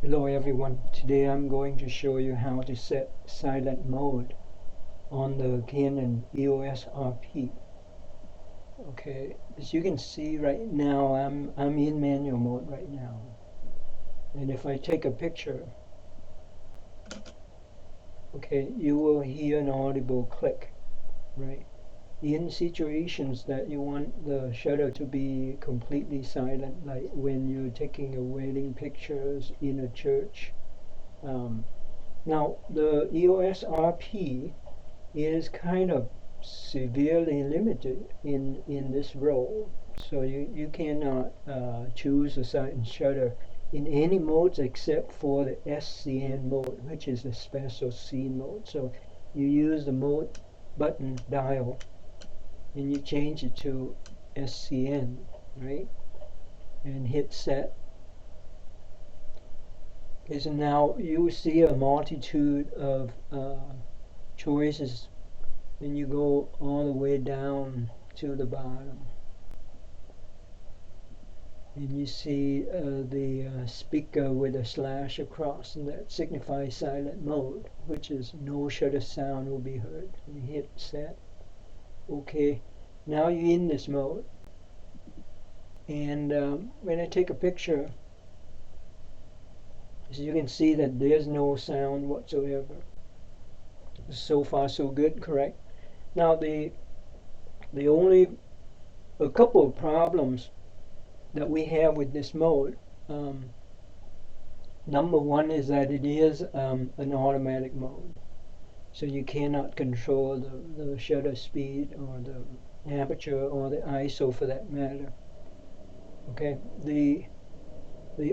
Hello everyone, today I'm going to show you how to set silent mode on the Canon EOS-RP. Okay, as you can see right now, I'm in manual mode right now. And if I take a picture, okay, you will hear an audible click, right? In situations that you want the shutter to be completely silent, like when you're taking a wedding pictures in a church. Now, the EOS-RP is kind of severely limited in this role. So you cannot choose a silent shutter in any modes except for the SCN mode, which is the special scene mode. So you use the mode button dial and you change it to SCN, right? And hit set. Okay, so now you see a multitude of choices, and you go all the way down to the bottom. And you see the speaker with a slash across, and that signifies silent mode, which is no shutter sound will be heard. You hit set. Okay, now you're in this mode. And when I take a picture, as you can see that there's no sound whatsoever. So far so good, correct? Now the only a couple of problems that we have with this mode. Number one is that it is an automatic mode, so you cannot control the shutter speed or the aperture or the ISO for that matter. Okay, the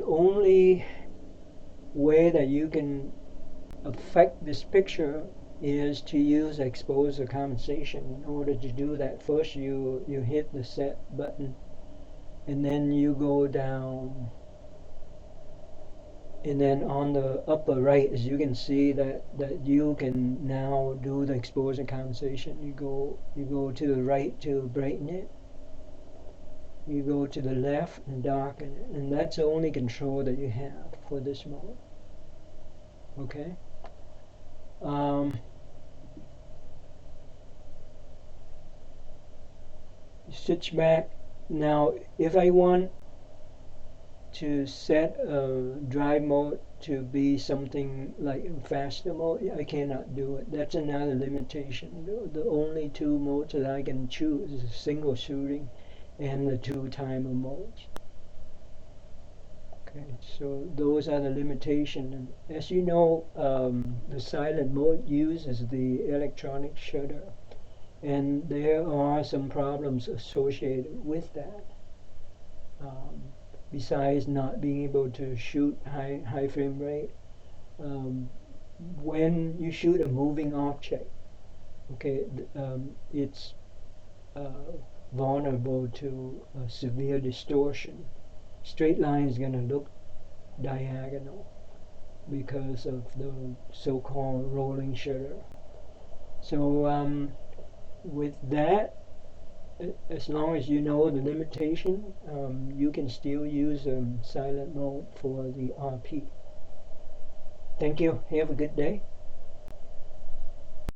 only way that you can affect this picture is to use exposure compensation. In order to do that, first you hit the set button, and then you go down, and then on the upper right, as you can see that you can now do the exposure compensation. You go to the right to brighten it, you go to the left and darken it, and that's the only control that you have for this mode. Okay. Switch back. Now if I want to set a drive mode to be something like faster mode, I cannot do it. That's another limitation. The only two modes that I can choose is single shooting and the two timer modes. Okay, so those are the limitations. And as you know, the silent mode uses the electronic shutter, and there are some problems associated with that. Besides not being able to shoot high frame rate, when you shoot a moving object, okay, it's vulnerable to severe distortion. Straight line is going to look diagonal because of the so-called rolling shutter. So with that, as long as you know the limitation, you can still use silent mode for the RP. Thank you. Have a good day.